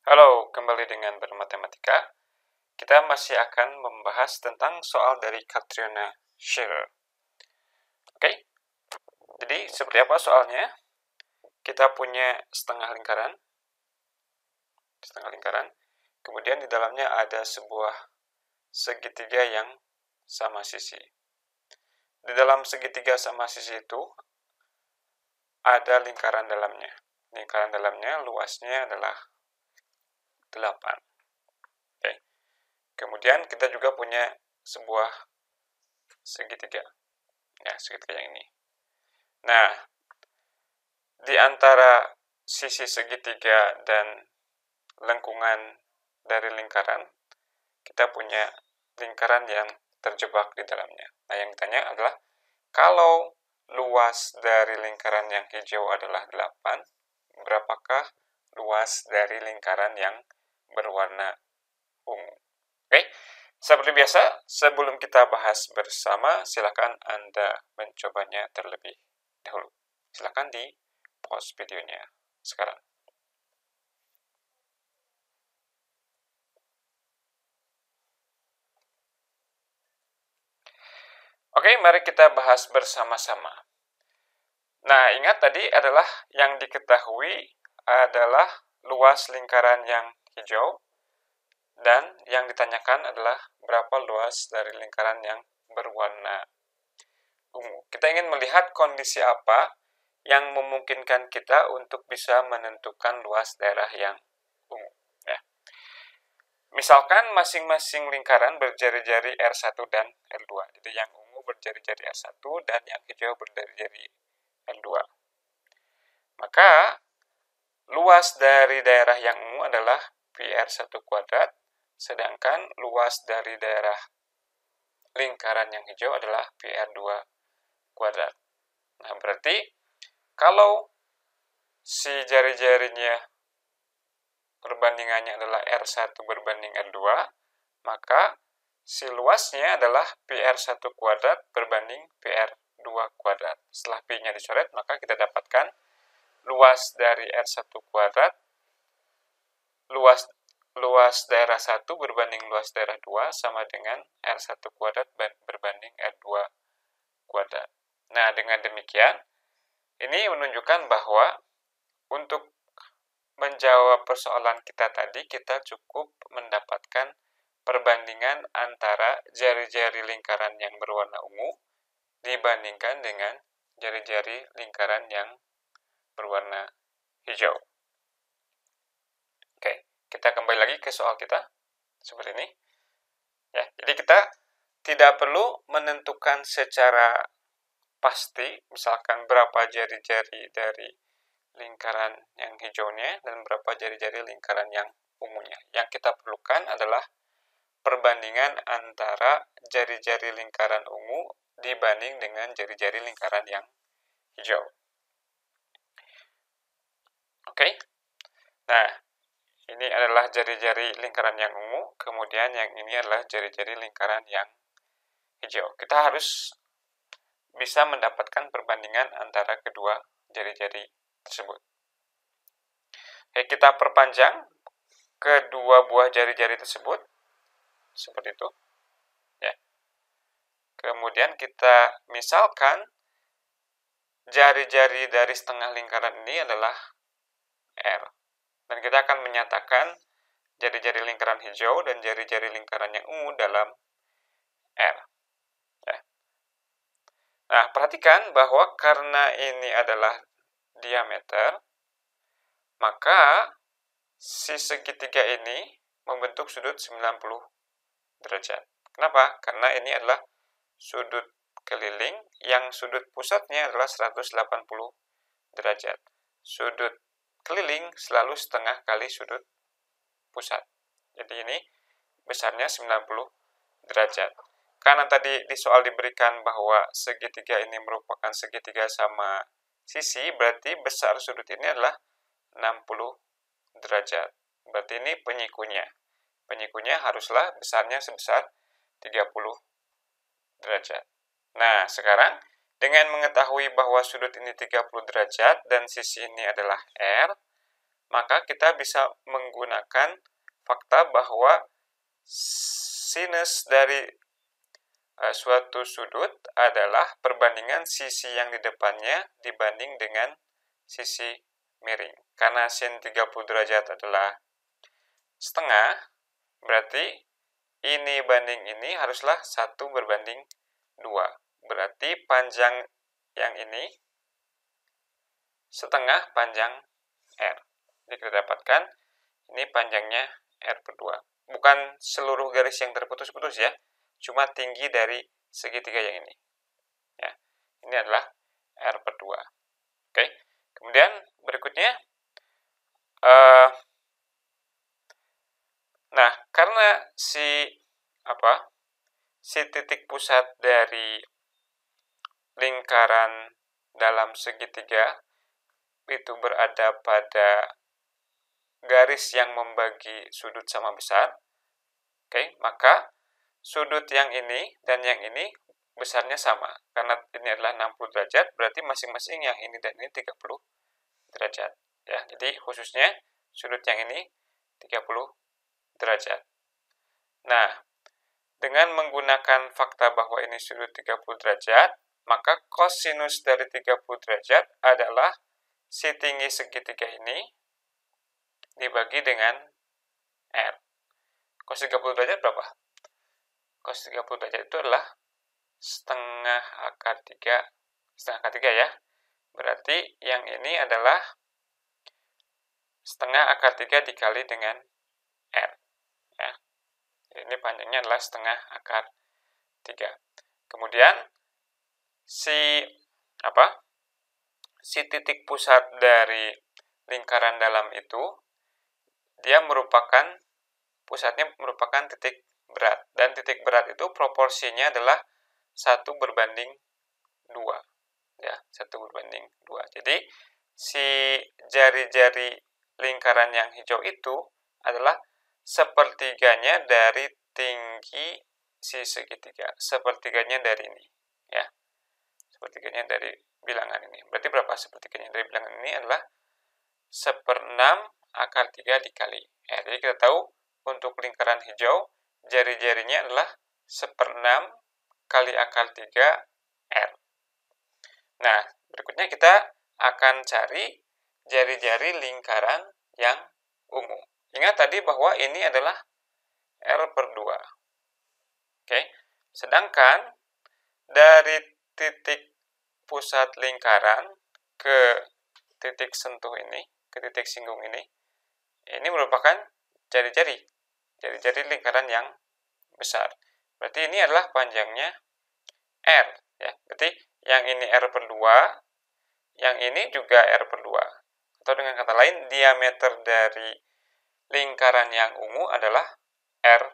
Halo, kembali dengan Bermatematika. Kita masih akan membahas tentang soal dari Catriona Scherer. Oke, jadi seperti apa soalnya? Kita punya setengah lingkaran, kemudian di dalamnya ada sebuah segitiga yang sama sisi. Di dalam segitiga sama sisi itu ada lingkaran dalamnya. Lingkaran dalamnya luasnya adalah 8. Oke. Kemudian kita juga punya sebuah segitiga. Ya, segitiga yang ini. Nah, di antara sisi segitiga dan lengkungan dari lingkaran, kita punya lingkaran yang terjebak di dalamnya. Nah, yang ditanya adalah, kalau luas dari lingkaran yang hijau adalah 8, berapakah luas dari lingkaran yang berwarna ungu? Oke, seperti biasa, sebelum kita bahas bersama, silakan Anda mencobanya terlebih dahulu. Silakan di pause videonya sekarang. Oke, mari kita bahas bersama-sama. Nah, ingat tadi adalah yang diketahui adalah luas lingkaran yang hijau, dan yang ditanyakan adalah berapa luas dari lingkaran yang berwarna ungu. Kita ingin melihat kondisi apa yang memungkinkan kita untuk bisa menentukan luas daerah yang ungu. Ya. Misalkan masing-masing lingkaran berjari-jari R1 dan R2. Jadi yang ungu berjari-jari R1 dan yang hijau berjari-jari R2. Maka luas dari daerah yang ungu adalah PR1 kuadrat, sedangkan luas dari daerah lingkaran yang hijau adalah PR2 kuadrat. Nah, berarti kalau si jari-jarinya perbandingannya adalah R1 berbanding R2, maka si luasnya adalah PR1 kuadrat berbanding PR2 kuadrat. Setelah P-nya dicoret, maka kita dapatkan luas dari R1 kuadrat, luas daerah 1 berbanding luas daerah 2 sama dengan R1 kuadrat berbanding R2 kuadrat. Nah, dengan demikian, ini menunjukkan bahwa untuk menjawab persoalan kita tadi, kita cukup mendapatkan perbandingan antara jari-jari lingkaran yang berwarna ungu dibandingkan dengan jari-jari lingkaran yang berwarna hijau. Oke, kita kembali lagi ke soal kita seperti ini. Ya, jadi kita tidak perlu menentukan secara pasti, misalkan berapa jari-jari dari lingkaran yang hijaunya dan berapa jari-jari lingkaran yang ungunya. Yang kita perlukan adalah perbandingan antara jari-jari lingkaran ungu dibanding dengan jari-jari lingkaran yang hijau. Oke. Nah, ini adalah jari-jari lingkaran yang ungu, kemudian yang ini adalah jari-jari lingkaran yang hijau. Kita harus bisa mendapatkan perbandingan antara kedua jari-jari tersebut. Oke, kita perpanjang kedua buah jari-jari tersebut seperti itu. Ya. Kemudian kita misalkan jari-jari dari setengah lingkaran ini adalah R. Dan kita akan menyatakan jari-jari lingkaran hijau dan jari-jari lingkaran yang ungu dalam R. Ya. Nah, perhatikan bahwa karena ini adalah diameter, maka si segitiga ini membentuk sudut 90 derajat. Kenapa? Karena ini adalah sudut keliling yang sudut pusatnya adalah 180 derajat. Sudut keliling selalu setengah kali sudut pusat. Jadi ini besarnya 90 derajat. Karena tadi di soal diberikan bahwa segitiga ini merupakan segitiga sama sisi, berarti besar sudut ini adalah 60 derajat. Berarti ini penyikunya. Penyikunya haruslah besarnya sebesar 30 derajat. Nah, sekarang dengan mengetahui bahwa sudut ini 30 derajat dan sisi ini adalah R, maka kita bisa menggunakan fakta bahwa sinus dari suatu sudut adalah perbandingan sisi yang di depannya dibanding dengan sisi miring. Karena sin 30 derajat adalah setengah, berarti ini banding ini haruslah 1 berbanding 2. Berarti panjang yang ini setengah panjang R. Jadi kita dapatkan ini panjangnya R per 2. Bukan seluruh garis yang terputus-putus ya, cuma tinggi dari segitiga yang ini. Ya, ini adalah R per 2. Oke, kemudian berikutnya, nah karena si titik pusat dari lingkaran dalam segitiga itu berada pada garis yang membagi sudut sama besar. Oke, maka sudut yang ini dan yang ini besarnya sama. Karena ini adalah 60 derajat, berarti masing-masing yang ini dan ini 30 derajat. Ya, jadi khususnya sudut yang ini 30 derajat. Nah, dengan menggunakan fakta bahwa ini sudut 30 derajat, maka kosinus dari 30 derajat adalah si tinggi segitiga ini dibagi dengan R. Cos 30 derajat berapa? Cos 30 derajat itu adalah setengah akar 3 ya. Berarti yang ini adalah setengah akar 3 dikali dengan R. Ya. Ini panjangnya adalah setengah akar 3. Kemudian si titik pusat dari lingkaran dalam itu pusatnya merupakan titik berat, dan titik berat itu proporsinya adalah 1 berbanding 2. Ya, 1 berbanding 2. Jadi si jari-jari lingkaran yang hijau itu adalah sepertiganya dari tinggi si segitiga, sepertiganya dari ini, ya. Sepertiganya dari bilangan ini. Berarti berapa sepertiganya dari bilangan ini? Adalah 1/6 akar 3 dikali R. Jadi kita tahu untuk lingkaran hijau, jari-jarinya adalah 1/6 kali akar 3 R. Nah, berikutnya kita akan cari jari-jari lingkaran yang ungu. Ingat tadi bahwa ini adalah R per 2. Oke. Sedangkan dari titik pusat lingkaran ke titik sentuh ini, ke titik singgung ini merupakan jari-jari lingkaran yang besar. Berarti ini adalah panjangnya R, ya. Berarti yang ini R per 2, yang ini juga R per 2. Atau dengan kata lain, diameter dari lingkaran yang ungu adalah R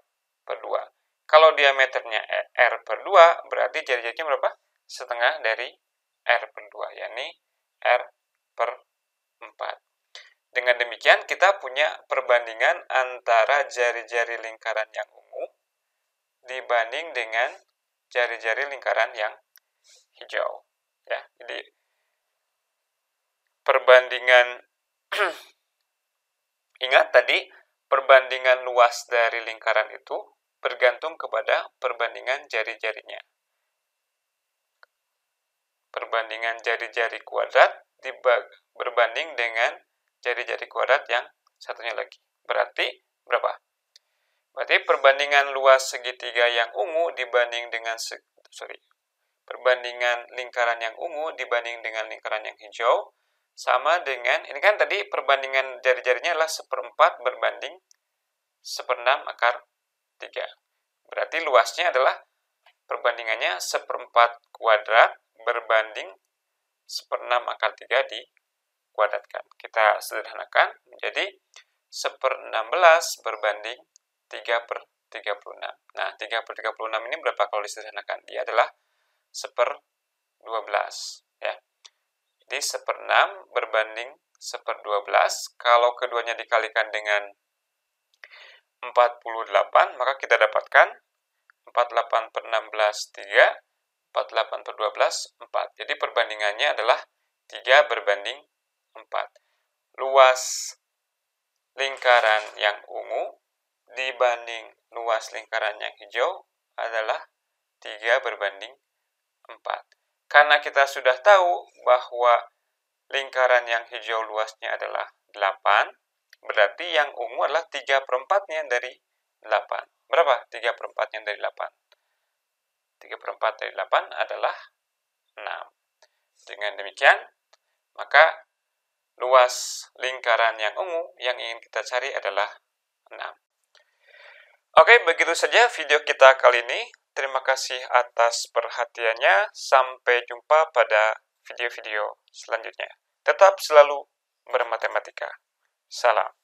per 2. Kalau diameternya R per 2, berarti jari-jarinya berapa? Setengah dari R per 2, yakni R per 4. Dengan demikian, kita punya perbandingan antara jari-jari lingkaran yang ungu dibanding dengan jari-jari lingkaran yang hijau. Ya, jadi perbandingan ingat tadi perbandingan luas dari lingkaran itu bergantung kepada perbandingan jari-jarinya. Perbandingan jari-jari kuadrat berbanding dengan jari-jari kuadrat yang satunya lagi. Berarti berapa? Berarti perbandingan luas segitiga yang ungu dibanding dengan perbandingan lingkaran yang ungu dibanding dengan lingkaran yang hijau sama dengan, ini kan tadi perbandingan jari-jarinya adalah 1/4 berbanding 1/6 akar 3. Berarti luasnya adalah perbandingannya 1/4 kuadrat berbanding 1/6 akar 3 dikuadratkan. Kita sederhanakan menjadi 1/16 berbanding 3/36. Nah, 3/36 ini berapa kalau disederhanakan? Dia adalah 1/12. Ya. Jadi 1/6 berbanding 1/12. Kalau keduanya dikalikan dengan 48, maka kita dapatkan 48 per 16, 3. 48 per 12, 4. Jadi perbandingannya adalah 3 berbanding 4. Luas lingkaran yang ungu dibanding luas lingkaran yang hijau adalah 3:4. Karena kita sudah tahu bahwa lingkaran yang hijau luasnya adalah 8, berarti yang ungu adalah 3/4-nya dari 8. Berapa 3/4-nya dari 8? 3/4 dari 8 adalah 6. Dengan demikian, maka luas lingkaran yang ungu yang ingin kita cari adalah 6. Oke, begitu saja video kita kali ini. Terima kasih atas perhatiannya. Sampai jumpa pada video-video selanjutnya. Tetap selalu bermatematika. Salam.